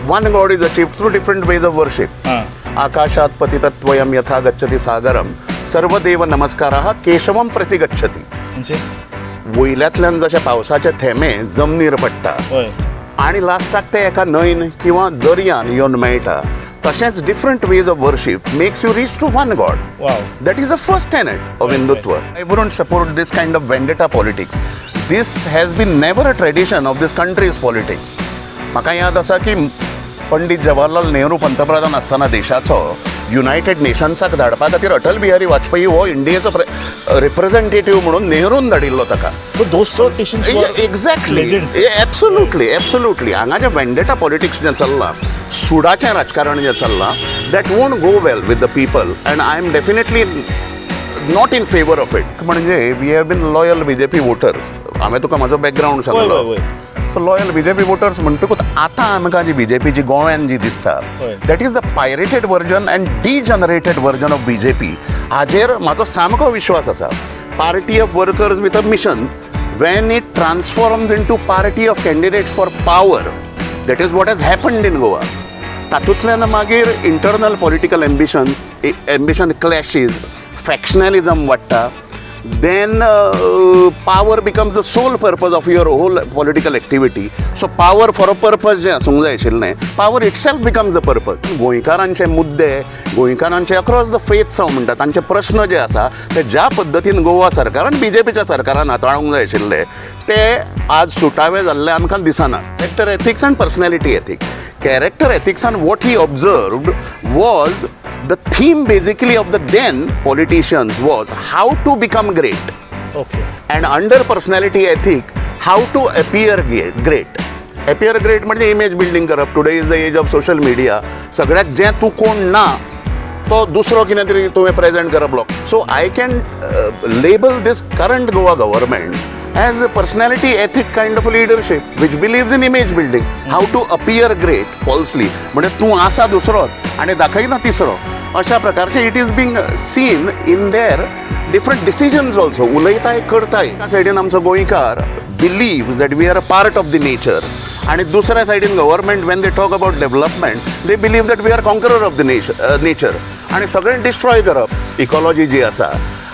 one God is achieved through different ways of worship. आकाशात पतितत्वयं यथा गच्छति सागरम सर्वदेव नमस्कारः केशवम प्रति गच्छति. म्हणजे वयल्यातल्यान जशे पावसाचे थेंबे जमनीर पडटा आणि लास्टाक ते एका न्हंयन किंवा दर्यान येवन मेळटा, तशेंच different ways of worship makes you reach to one God. That is the first tenet of Hindutva. I wouldn't support this kind of vendetta politics. This has been never a tradition of this country's politics. म्हाका याद आसा की पंडीत जवाहरलाल नेहरू पंतप्रधान आसतना देशाचो United नेशन्साक धाडपा खातीर अटल बिहारी वाजपेयी हो इंडियेचो representative म्हणून नेहरून धाडिल्लो ताका. Exactly, absolutely. हांगा जें वेंडेटा पॉलिटिक्स जें चल्लां, सुडाचें राजकारण जें चल्लां, that won't go well with the people and I am definitely not in favour of it. म्हणजे we have been loyal BJP voters. हांवें तुका म्हजो बॅकग्रावंड सांगलो. सो लॉयल BJP वोटर्स म्हणटकूच आतां आमकां जी BJP जी गोव्यान जी दिसता, that is the pirated version and degenerated version of BJP. हाजेर म्हाजो सामको विश्वास आसा. Party of workers with a mission, when it transforms into party of candidates for power, that is what has happened in Goa. तातूंतल्यान मागीर internal political ambition क्लॅशीज, फॅक्शनलिझम वाडटा. then power becomes the sole purpose of your whole political activity. So power for a purpose जे आसूंक जाय आशिल्लें, power itself becomes the purpose. गोंयकारांचे मुद्दे, गोंयकारांचे across the faiths हांव म्हणटा, तांचे प्रश्न जे आसा ते ज्या पद्दतीन गोवा सरकारान BJPच्या सरकारान हाताळूंक जाय आशिल्ले ते आज सुटावे जाल्ले आमकां दिसना. Character ethics and personality ethics. Character ethics and what he observed was the theme basically of the then politicians was how to become great. Okay. And under personality ethic, how to appear great. Appear great म्हणजे image building करप. Today is the age of social media. सगळ्याक जें तूं कोण ना तो दुसरो कितें तरी तुवें प्रेजेंट करप. So I can label this current Goa government as a personality ethic kind of a leadership which believes in image building, how to appear great falsely. म्हणजे तूं आसा दुसरोच आनी दाखयना तिसरो, अशा प्रकारचे it is being seen in their different decisions also. उलयताय करताय. एका सायडीन आमचो गोंयकार believes that we are a part of the nature, आणि दुसऱ्या सायडीन government when they talk about development they believe that we are conqueror of the nature आणि सगळें डिस्ट्रॉय करप इकॉलॉजी जी आसा.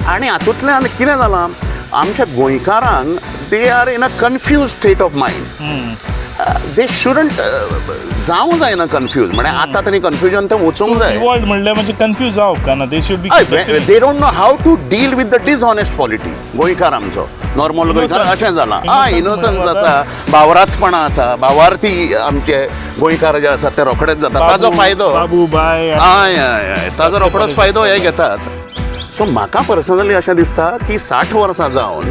आणि हातूंतल्यान कितें जालां, आमच्या गोंयकारांक they are in a confuse state of mind. They shouldn't जावं जायना कन्फ्यूज. म्हणजे आतां तरी कन्फ्युजन तें वचूंक जाय. म्हणजे कन्फ्यूज जावप ना. They should be they don't know how to deal with the dishonest polity. गोंयकार आमचो नॉर्मल गोंयकार अशें जालां. इनोसन्स आसा, भावरातपणां आसा, भावार्थी आमचे गोंयकार जे आसात ते रोखडेच जाता. ताजो फायदो ताजो रोखडोच फायदो हे घेतात. सो म्हाका पर्सनली अशें दिसता की 60 वर्सां जावन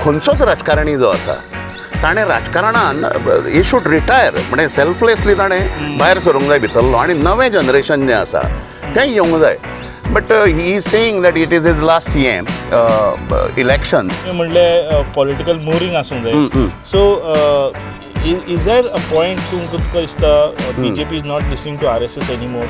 खंयचोच राजकारणी जो आसा ताणें राजकारणान ही शूड रिटायर. म्हणजे सेल्फलेसली ताणें भायर सरूंक जाय भितरलो आनी नवें जनरेशन जें आसा तें येवंक जाय. But he is saying that it is his last election. म्हणलें पॉलिटिकल मुव्हिंग आसूंक जाय. So is there a point तुमकां दिसता BJP is not listening to RSS anymore?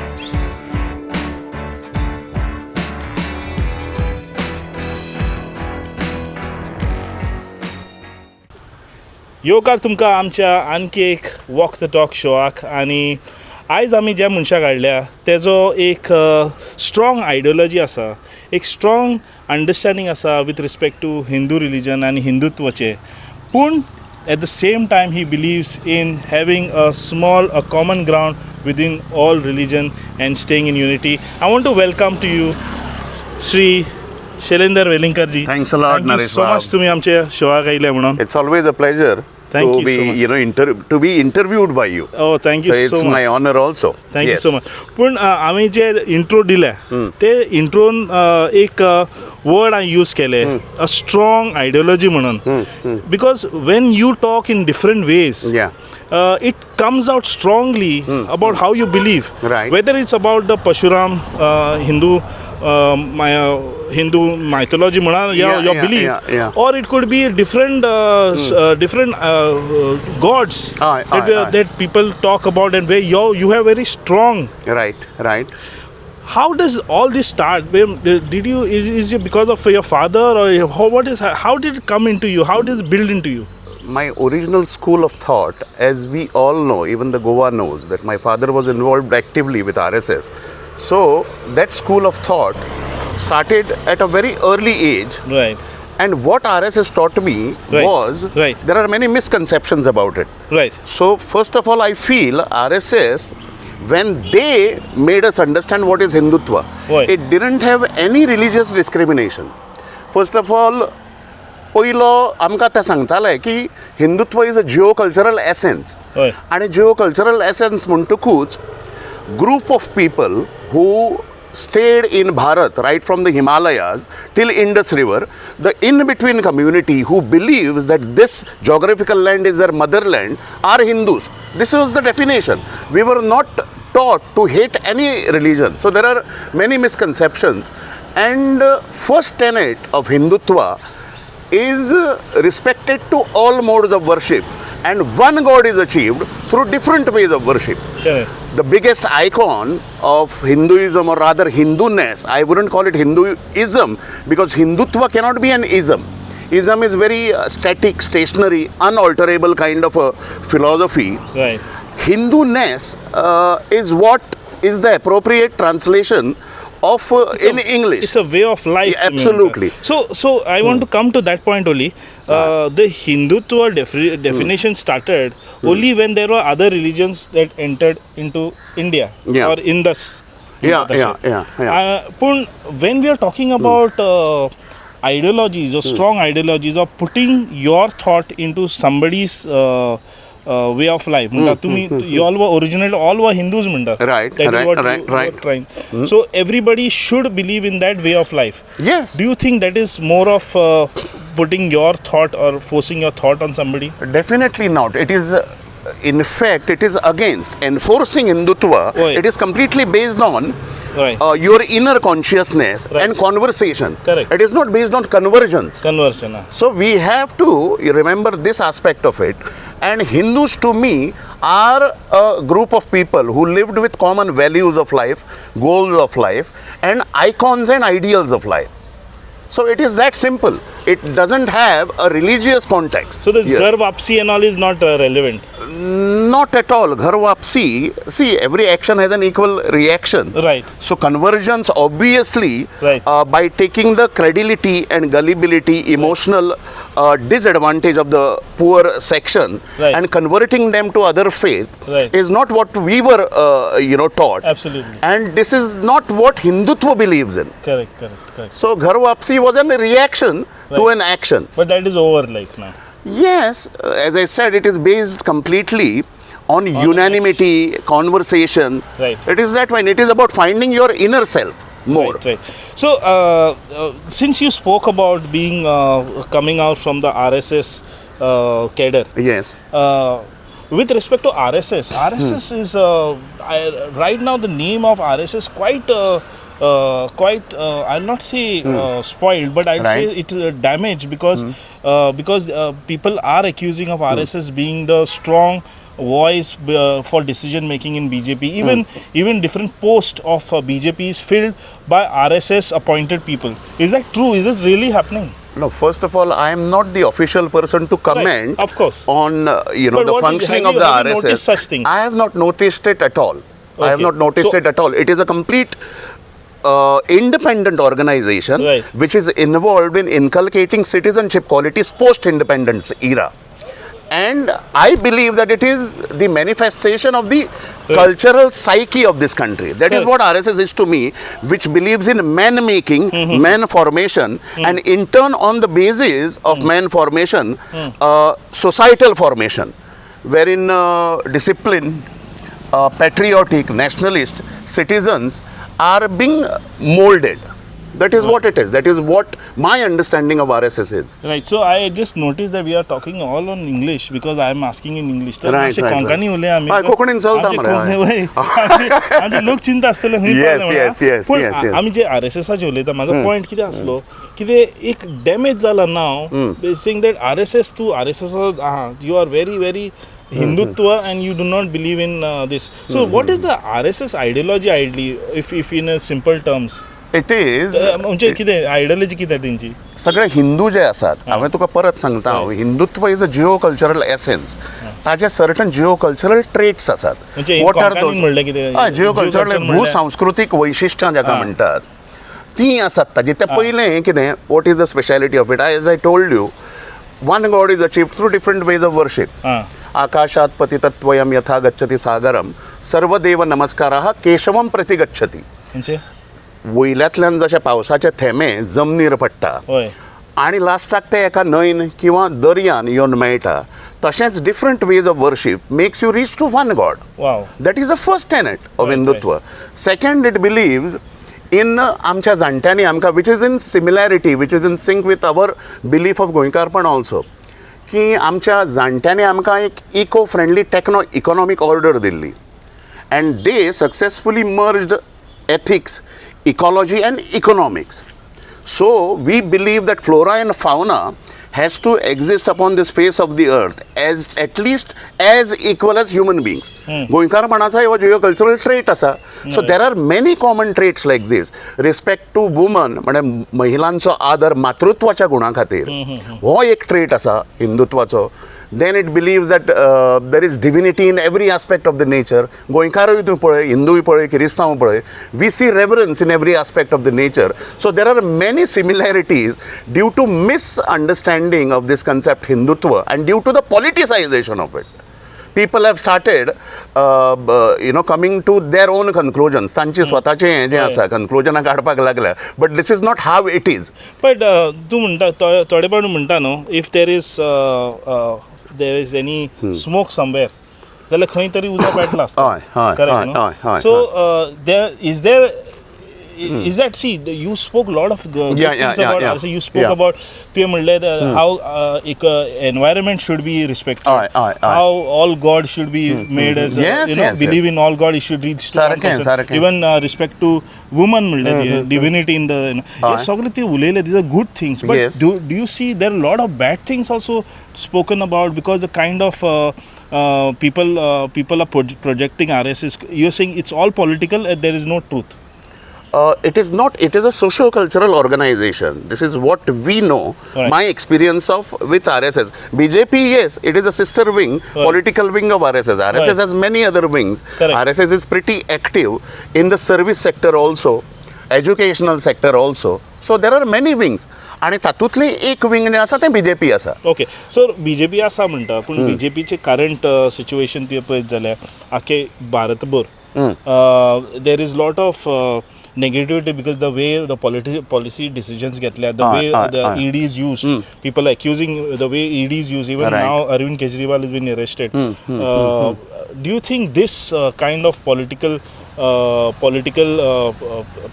येवकार तुमकां आमच्या आणखी एक वॉक द टॉक शोआक. आनी आयज आमी ज्या मनशाक हाडल्या तेजो एक स्ट्रॉंग आयडियोलॉजी आसा, एक स्ट्रॉंग अंडरस्टँडींग आसा with respect to Hindu religion आनी हिंदुत्वाचे. पूण at the same time he believes in having a common ground within all religion and staying in unity. I want to welcome to you Shri Shailendra Velinkar ji. Thanks a lot Naresh. So much तुम्ही आमच्या शोआक आयले म्हणून. It's always a pleasure Thank to you be, so much. you know, to be interviewed by you. Oh, thank you so much. It's my honor also. Thank you so much. पण आम्ही जे intro दिले ते intron एक word हांवें use केले, a strong ideology म्हणून. Because when you talk in different ways, it comes out strongly about how you believe. Right. Whether it's about the Pashuram Hindu mythology your belief, or it could be different gods that people talk about, and where you have very strong. Right. How does all this start? Is it because of your father, or how did it come into you? How did it build into you? my original school of thought, as we all know, even the Goa knows, that my father was involved actively with RSS. So that school of thought started at a very early age. Right. And what RSS taught me Right. was, Right. there are many misconceptions about it. Right. So first of all, I feel RSS, when they made us understand what is Hindutva, Right. it didn't have any religious discrimination. First of all, पयलो आमकां ते सांगताले की Hindutva is a Jio cultural essence हय. आनी Jio cultural essence म्हणटकूच group of people who stayed in Bharat right from the Himalayas till Indus River, the in-between community who believes that this geographical land is their motherland are Hindus. This was the definition. We were not taught to hate any religion. So there are many misconceptions. And first tenet of Hindutva is respected to all modes of worship. And one God is achieved through different ways of worship. Correct. The biggest icon of Hinduism, or rather Hinduness, I wouldn't call it Hinduism, because Hindutva cannot be an ism. Ism is very static, stationary, unalterable kind of a philosophy. Right. Hinduness is what is the appropriate translation of in English. It's a way of life. Yeah, absolutely. So I want to come to that point only. The Hindutva definition started only when there were other religions that entered into India Yeah. or Indus. Yeah. But when we are talking about ideologies or strong ideologies or putting your thought into somebody's way of life, you all were originally all were Hindus, Right, that is right, what right, you right. were trying. So everybody should believe in that way of life. Yes. Do you think that is more of putting your thought or forcing your thought on somebody? Definitely not. It is, in fact, it is against enforcing Hindutva. Right. It is completely based on Right. your inner consciousness Right. and conversation. Correct. It is not based on conversions. Conversion. So we have to remember this aspect of it. And Hindus to me are a group of people who lived with common values of life, goals of life, and icons and ideals of life. So it is that simple. It doesn't have a religious context. So this Yes. Ghar Wapsi and all is not relevant. Not at all. Ghar Wapsi, see, every action has an equal reaction. Right. So conversions, obviously, Right. by taking the credulity and gullibility, emotional disadvantage of the poor section, Right. and converting them to other faith, Right. is not what we were, taught. Absolutely. And this is not what Hindutva believes in. Correct. So Ghar Wapsi was a reaction to Right. an action. But that is over like now. Yes, as I said, it is based completely on unanimity, conversation. Right. It is that when it is about finding your inner self more. Right. So since you spoke about being coming out from the RSS cadre, Yes. with respect to RSS is right now the name of RSS quite I'll not say spoiled, but I'll say Right. it is damaged because people are accusing of RSS being the strong voice for decision making in BJP. Even different posts of BJP is filled by RSS appointed people. Is that true? Is it really happening? No, first of all, I am not the official person to comment Right, of course. on But the what functioning have of the you RSS. noticed such things? I have not noticed it at all. I have Okay. not noticed So- it at all. It is a complete independent organization Right. which is involved in inculcating citizenship qualities post-independence era. And I believe that it is the manifestation of the cultural psyche of this country. That is what RSS is to me, which believes in man making, man formation, and in turn, on the basis of man formation, societal formation, wherein disciplined, patriotic, nationalist citizens are being molded. That is what it is. That is what my understanding of RSS is. Right. So I just noticed that we are talking all on English because I am asking in English. तर Right, अशें right, Konkani उलय आमी. हय, कोंकणीन चलता मरे, हय. आमचे लोक चिंता आसतले खंय Yes, पावले yes, yes, पूण yes, yes. आमी जे RSSाचे उलयता म्हाजो पॉयंट कितें आसलो कितें एक डॅमेज जाला नाव सेइंग दॅट RSS तूं RSS you are very Hindutva and you do not believe in this. So what is the RSS ideology ideally if in a simple terms? It is म्हणजे कितें ideology कितें तेंची सगळे हिंदू जे आसात हांवें तुका परत सांगता हांव Hindutva is a Jio cultural essence ताजे सर्टन जिओ कल्चरल ट्रेट्स आसात म्हणजे वॉट आर कोंकणीन म्हणलें कितें जिओ कल्चरल भूसांस्कृतीक वैशिश्ट्यां जाका म्हणटात ती आसात ताजे ते पयलें कितें what is the speciality of it as I told you one God is achieved through different ways of worship आकाशात पतितत्वयं यथा गच्छति सागरम सर्वदेव नमस्कारः केशवम प्रति गच्छति म्हणजे वयल्यातल्यान जशे पावसाचे थेंबे जमनीर पडटा होय आणि लास्टाक ते एका न्हंयन किंवा दर्यान येवन मेळटा तशेंच different ways of worship makes you reach to one God wow that is the first tenet of Hindutva second it believes in आमच्या जाणट्यांनी आमकां which is in similarity which is in sync with our belief of गोंयकारपण also की आमच्या जाणट्यांनी आमकां एक eco friendly techno economic order दिल्ली and they successfully merged ethics ecology and economics. So we believe that flora and fauna has to exist upon this face of the earth as at least as equal as human beings. गोंयकारपणाचो हो geo cultural trait आसा so there are many common traits like this respect to woman म्हणजे महिलांचो आदर मातृत्वाच्या गुणा खातीर हो एक ट्रेट आसा हिंदुत्वाचो then it believes that there is divinity in every aspect of the nature गोंयकारूय तूं पळय हिंदूय पळय क्रिस्तांव पळय we see reverence in every aspect of the nature so there are many similarities due to misunderstanding of this concept Hindutva and due to the politicization of it people have started coming to their own conclusions तांची स्वताचें हें जें आसा कन्क्लुजनां काडपाक लागल्या but this is not how it is but तूं म्हणटा थोडे फावट म्हणटा न्हू if there is any smoke somewhere जाल्यार खंय तरी उजो पेटला आसता correct so there is that see you spoke a lot of good things about also you spoke about तुवें म्हणलें how environment should be respected how all God should be made as believe in all God he should reach to one person even respect to woman म्हणलें divinity in the हे सगळे तुवें उलयले these are good things but do you see there are a lot of bad things also spoken about because the kind of people are projecting RSS you're saying it's all political and there is no truth it is not it is a socio-cultural organization this is what we know my experience of with RSS BJP yes it is a sister wing political wing of RSS has many other wings RSS is pretty active in the service sector also educational sector also so there are many wings आणि तातूंतली एक wing जे आसा तें BJP आसा okay so BJP आसा म्हणटा पूण BJPचे current situation तुवें पळयत जाल्यार आख्खे भारतभर there is lot of negativity because the way the policy decisions get the way the ED is used people are accusing the way ED is used even now Arvind Kejriwal has been arrested do you think this kind of political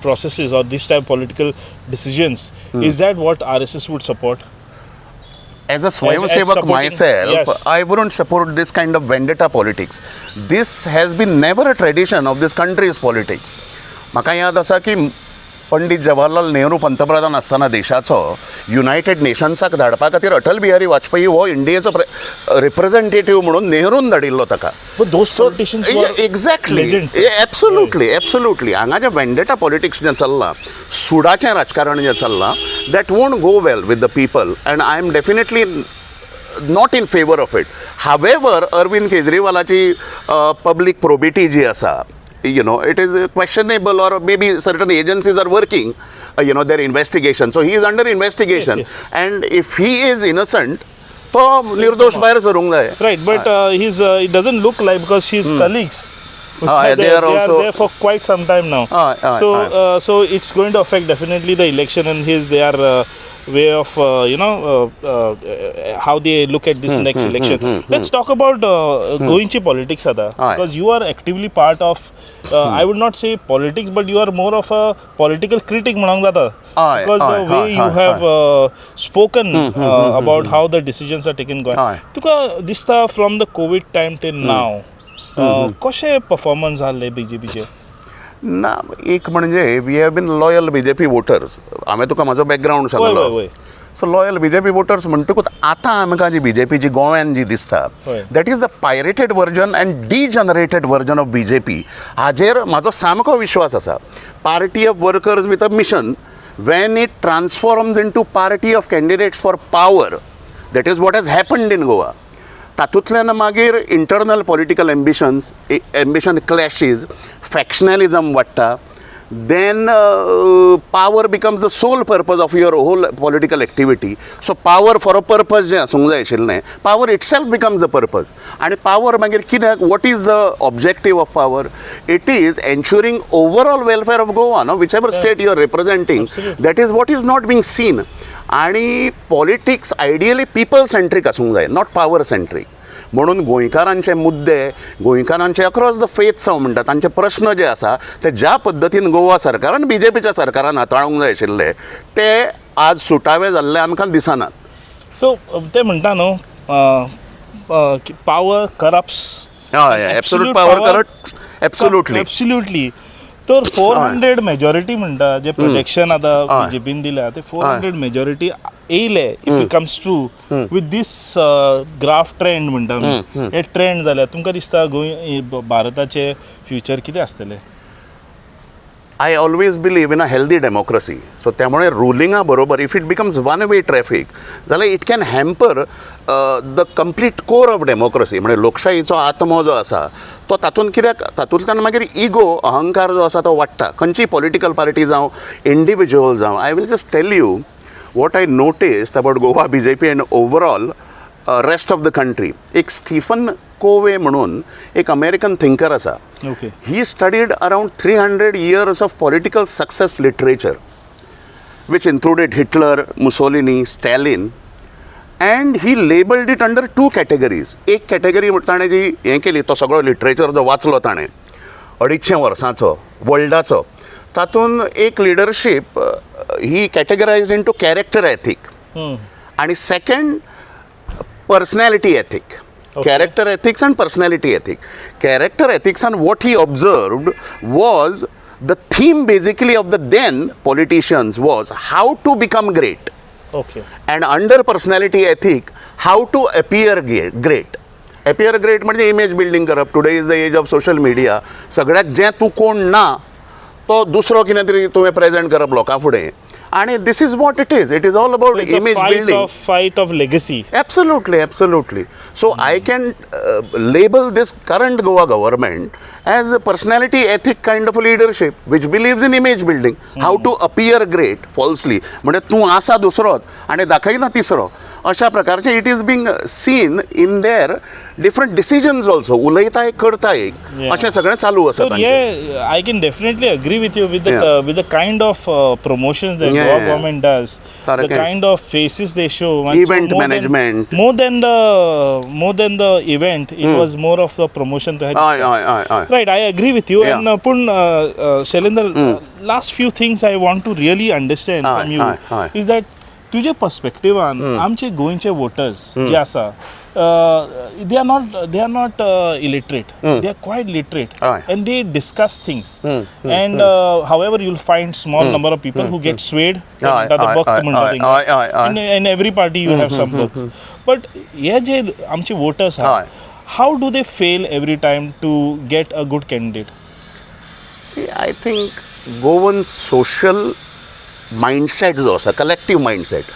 processes or this type of political decisions is that what RSS would support as a Swayamsevak myself I wouldn't support this kind of vendetta politics this has been never a tradition of this country's politics म्हाका याद आसा की पंडीत जवाहरलाल नेहरू पंतप्रधान आसतना देशाचो United नेशन्साक धाडपा खातीर अटल बिहारी वाजपेयी हो इंडियेचो representative म्हणून नेहरून धाडिल्लो ताका एक्झॅक्टली एब्सोल्युटली हांगा जें वेंडेटा पॉलिटिक्स जें चल्लां सुडाचें राजकारण जें चल्लां that won't go well with the people and I am definitely not in favour of it however Arvind केजरीवालाची पब्लीक प्रोबिटी जी आसा it is questionable or maybe certain agencies are working their investigation so he is under investigation and if he is innocent तो निर्दोष भायर सरूंक जाय right but it doesn't look like because his colleagues they are there for quite some time now so it's going to affect definitely the election and their way of how they look at this next election let's talk about goinchi politics because you are actively part of I would not say politics but you are more of a political critic म्हणूंक जाता because the way you have spoken about how the decisions are taken तुका दिसता from the COVID time till now कशे performance जाल्ले BJPचे ना एक म्हणजे we have been loyal BJP voters हांवें तुका म्हाजो बॅकग्रावंड सांगलो सो लॉयल BJP वोटर्स म्हणटकूच आतां आमकां जी BJP जी गोंयांत जी दिसता हय. That is the pirated version and degenerated version of BJP. हाजेर म्हाजो सामको विश्वास आसा. Party of workers with a mission, when it transforms into party of candidates for power, that is what has happened in Goa. तातूंतल्यान मागीर internal political ambition क्लॅशीज, फॅक्शनलिजम वाडटा, then power becomes the sole purpose of your whole political activity. So power for a purpose जे आसूंक जाय आशिल्लें, power itself becomes the purpose. And power मागीर कित्याक, what is the objective of power? It is ensuring overall welfare of Goa, no? Whichever state you are representing. Absolutely. That is what is not being seen. आणि politics ideally people सेंट्रीक आसूंक जाय, not power सेंट्रीक. म्हणून गोंयकारांचे मुद्दे, गोंयकारांचे across the faiths हांव म्हणटा, तांचे प्रश्न जे आसा ते ज्या पद्दतीन गोवा सरकारान BJPच्या सरकारान हाताळूंक जाय आशिल्ले ते आज सुटावे जाल्ले आमकां दिसनात. सो ते म्हणटा न्हू पावर करप्ट्स. हय, एब्सोल्यूट पावर करप्ट, एब्सोल्युटली. तर 400 मेजॉरिटी म्हणटा जे प्रोजेक्शन आतां BJPन दिल्या ते 400 मेजॉरिटी येयले if it comes true with this graph trend म्हणटा आमी. हे ट्रेंड जाल्यार तुमकां दिसता गोंय भारताचे फ्युचर कितें आसतलें? I always believe in a healthy democracy. So त्यामुळे रुलिंगा बरोबर if it becomes one way traffic जाल्यार it can hamper the complete core of democracy. म्हणजे लोकशाहीचो आत्मो जो आसा तो तातूंत कित्याक तातूंतल्यान मागीर इगो, अहंकार जो आसा तो वाडटा. खंयची पॉलिटिकल पार्टी जावं, इंडिविज्युअल जावं. I will just tell you what I noticed about Goa BJP and overall rest of the country. एक स्टीफन कोवे म्हणून एक अमेरिकन थिंकर आसा. Okay. He studied around 300 years of political success literature, which included Hitler, Mussolini, Stalin, and he labeled it under two categories. एक category ताणें जी हें केली, तो सगळो लिटरेचर जो वाचलो ताणें 250 वर्सांचो वर्ल्डाचो, तातूंत एक लिडरशीप ही कॅटेगरायज्ड इनटू कॅरेक्टर एथीक आणि second personality ethic. Character ethics and personality ethic. Character ethics and what he observed was the theme basically of the then politicians was how to become great. Okay. And under personality ethic, how to appear great. Appear great म्हणजे image building करप. Today is the age of social media. सगळ्याक जें तूं कोण ना तो दुसरो कितें तरी तुवें प्रेजेंट करप लोकां फुडें. आणि this is what it is. It is all about image building. Fight of legacy. Absolutely. So I can label this current Goa government as a personality ethic kind of a leadership which believes in image building. How to appear great falsely. म्हणजे तूं आसा दुसरोच आणि दाखयना तिसरो. अशा प्रकारचे it is being seen in their different decisions also. उलयताय करताय अशें सगळें चालू आसा. So yeah, I can definitely agree with you with the kind of promotions that Goa government does, the kind of faces they show. Event management. More than the event, it was more of the promotion to Aye. Right, I agree with you. And Pun Shailendra, last few things I want to really understand from you is that तुझे पर्स्पेक्टिवान आमचे गोंयचे voters जे आसा they are not illiterate. They are quite literate. And they discuss things. And however you'll find small number of people who get swayed. In every party you have some books. But हे जे आमचे voters आहात, how do they fail every time to get a good candidate? See, I think Goan social mindset जो आसा, collective mindset,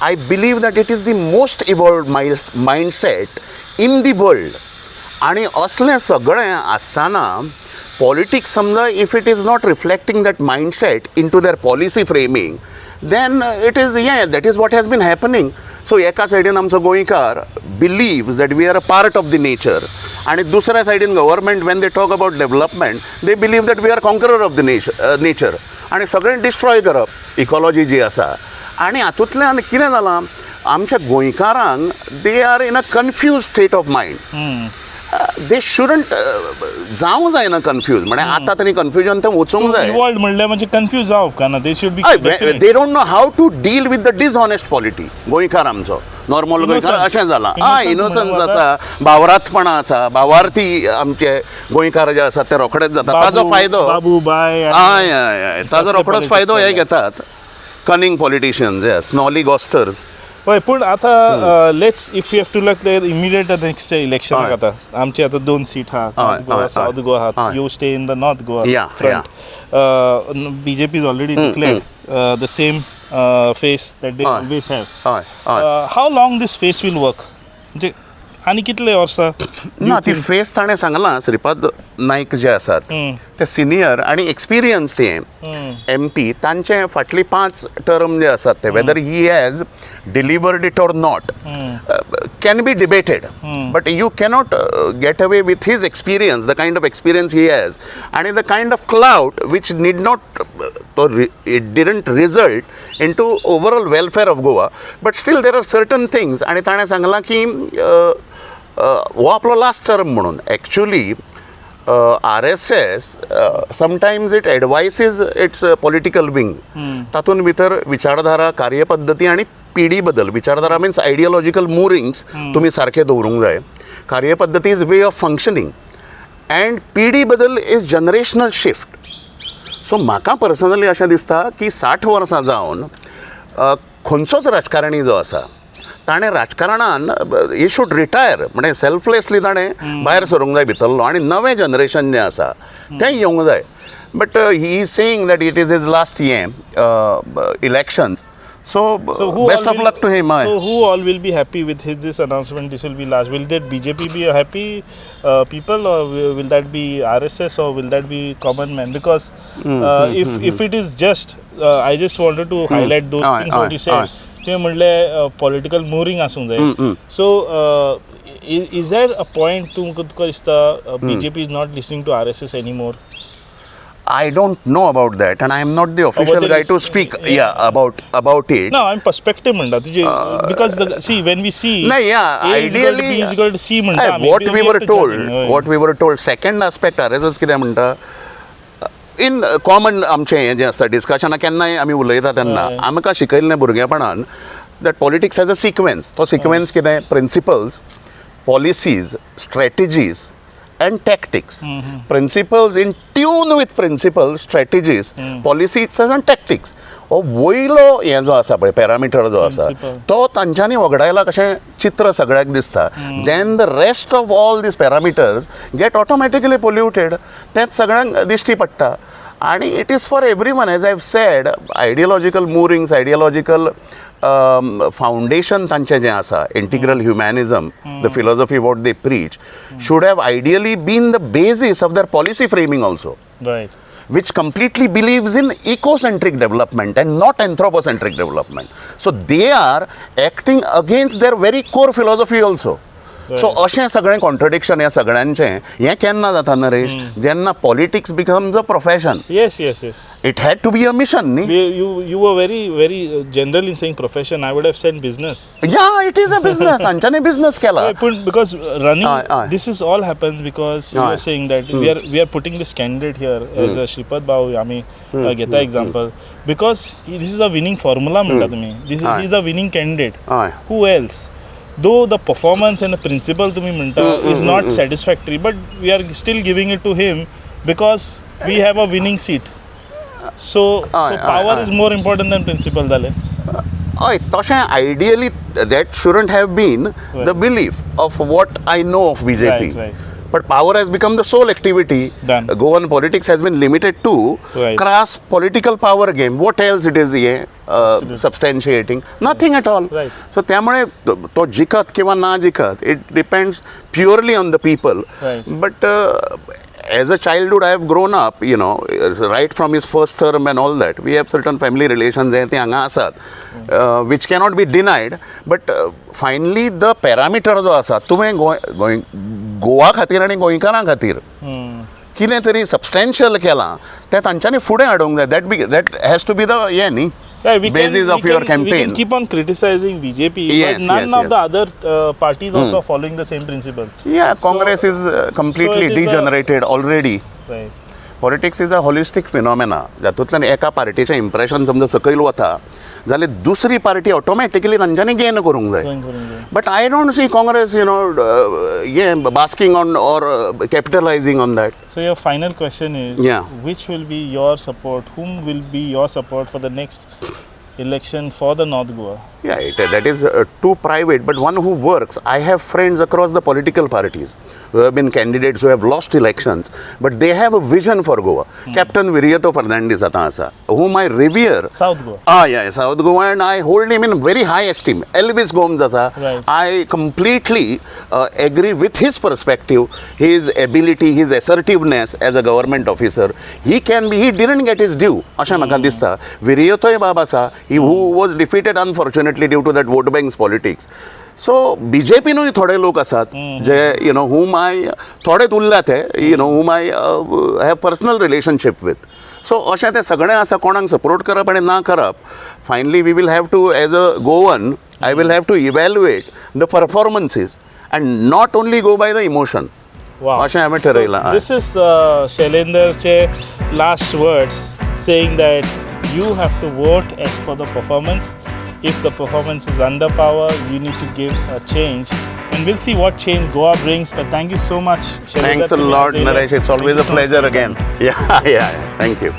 I believe that it is the most evolved mindset in the world. आणि असलें सगळें आसतना politics समजा if it is not reflecting that mindset into their policy framing, then it is, that is what has been happening. So एका सायडीन आमचो गोंयकार believes that we are a part of the nature, आणि दुसऱ्या सायडीन government when they talk about development, they believe that we are conqueror of the nature. आणि सगळें destroy करप, इकॉलॉजी जी आसा. आणि हातूंतल्यान कितें जालां, आमच्या गोंयकारांक they are in a confuse state of mind. They shouldn't जावं जायना कन्फ्यूज. म्हणजे आतां तरी कन्फ्युजन तें वचूंक जाय. इवॉल्व्ड म्हणल्यार म्हणजे कन्फ्यूज जावप काना. They should be they don't know how to deal with the dishonest polity. गोंयकार आमचो नॉर्मल गोंयकार अशें जालां. इनोसन्स आसा, भावार्थपणा आसा. भावार्थी आमचे गोंयकार जे आसात ते रोखडेच जातात. ताजो फायदो बाबू बाय ताजो रोखडोच फायदो हे घेतात. cunning politicians, yes, snolly gosters. हय पूण आतां let's if you have to look immediate next इलेक्शनाक हय. आतां आमची आतां 2 सीट आहा हय, नॉर्थ गोवा हय, साउथ गोवा आहा हय. You stay in the north Goa Yeah, front BJP is already declared the same face that they हय. ऑलवेज हॅव हय हय हाव लाँग दीस फेस वील वर्क म्हणजे आनी कितले वर्सां ना ती फेस ताणें सांगलां श्रीपाद नाईक जे आसात ते सिनियर आणि एक्सपिरियन्स्ड MP तांचे फाटली 5 टर्म जे आसात ते whether he has delivered it or not can be debated but you cannot get away with his experience the kind of experience he has आणि the kind of clout which need not it didn't result in to overall welfare of Goa but still there are certain things आणि ताणें सांगलां की हो आपलो last term म्हणून actually RSS sometimes it advises its political wing तातूंत भितर विचारधारा कार्यपद्दती आणि पिढी बदल विचारधारा मिन्स आयडियोलॉजिकल मुरिंग्स तुमी सारखे दवरूंक जाय कार्यपद्दती is way of functioning and पिढी बदल इज जनरेशनल शिफ्ट सो म्हाका पर्सनली अशें दिसता की 60 वर्सां जावन खंयचोच राजकारणी जो आसा ताणें राजकारणान ही शूड रिटायर म्हणजे सेल्फलेसली ताणें भायर सरूंक जाय भितरलो आनी नवें जनरेशन जें आसा तें येवंक जाय but he is saying that it is last elections so best of luck to him. So who all will be happy with this announcement? This will be last. Will that BJP be a happy people, or will that be RSS, or will that be common man? Because if it is just I just wanted to highlight those things what you said. ते म्हणले political मुरींग आसूंक जाय so is there a point तुका दिसता BJP is not listening to RSS anymore I don't know about that and I am not the official guy to speak about it. No, I'm perspective म्हणटा तुझे because see when we see no, yeah, ideally B is equal to C म्हणटा what we were told second aspect RSS कितें म्हणटा in common आमचें हें जें आसता डिस्कशनां केन्नाय आमी उलयता तेन्ना आमकां शिकयल्लें भुरगेपणान that politics has a sequence तो सिक्वेन्स कितें principles policies strategies and tactics. Principles in tune with principles, strategies, policies and tactics. वयलो हें जो आसा पळय पॅरामिटर जो आसा तो तांच्यांनी वगडायला कशें चित्र सगळ्याक दिसता then the rest of all these parameters get automatically polluted तेंच सगळ्यांक दिश्टी पडटा आणि it is for every one as I have said ideological moorings ideological foundation तांचें जें आसा integral humanism the philosophy what they preach should have ideally been the basis of their policy framing also right which completely believes in ecocentric development and not anthropocentric development. So they are acting against their very core philosophy also. सो अशें सगळें contradiction ह्या सगळ्यांचें हें केन्ना जाता नरेश जेन्ना politics becomes a profession yes yes yes it had to be a mission न्ही you were very general in saying profession I would have said business या इट इज अ बिझनेस हांच्यानी बिझनेस केला पूण because running this is all happens because you are saying that we are putting this candidate here as a Shripad Bhau आमी घेता example because this is a winning formula म्हणटा तुमी this is a winning candidate who else though the performance and the principle to me minta is not satisfactory but we are still giving it to him because we have a winning seat so power is more important than principle dale तशें ideally that shouldn't have been the belief of what I know of BJP right. But power has become the sole activity. Goan politics has been limited to crass political power game. What else it is substantiating? Nothing at all. Right. So त्यामुळे तो जिखत किंवा ना जिखत it depends purely on the people. Right. But as a childhood I have grown up, you know, right from his first term and all that. We have certain family relations ते हांगा आसात which cannot be denied. But finally the parameter जो आसा तुवें गोवा खातीर आनी गोंयकारां खातीर कितें तरी सबस्टेन्शियल केलां तें तांच्यांनी फुडें हाडूंक जाय that has to be the हें न्ही basis of your campaign. We can keep on criticizing BJP, but none of the other parties also following the same principle. Yeah, Congress is completely degenerated already. Right. Politics is a holistic phenomena. जातूंतल्यान एका पार्टीचें impression समजा सकयल वता जाल्यार दुसरी party automatically तांच्यांनी गेन करूंक जाय but I don't see Congress you know yeah basking on or capitalizing on that so your final question is which will be your support, whom will be your support for the next election for the North Goa. Yeah, that is too private, but one who works. I have friends across the political parties who have been candidates who have lost elections, but they have a vision for Goa. Captain Viriato Fernandez ata asa, whom I revere. South Goa. Yeah, South Goa, and I hold him in very high esteem. Elvis Gomes asa, Right. I completely agree with his perspective, his ability, his assertiveness as a government officer. He didn't get his due. Asha म्हाका दिसता. Viriato बाब आसा, who was defeated unfortunately due to that vote banks politics. So BJP नो थोडे लोक आसात जे whom I थोडे उरल्यात हे whom I have personal relationship with. So अशें तें सगळें आसा कोणाक सपोर्ट करप आनी ना करप. Finally we will have to, as a Goan, I will have to evaluate the performances and not only go by the emotion. Wow. अशें हांवें ठरयलां. This is Shailendra's last words saying that you have to vote as per the performance. If the performance is under power, you need to give a change. And we'll see what change Goa brings. But thank you so much, Shailendra. Thanks a lot, Naresh. It's always a pleasure again. Yeah. Thank you.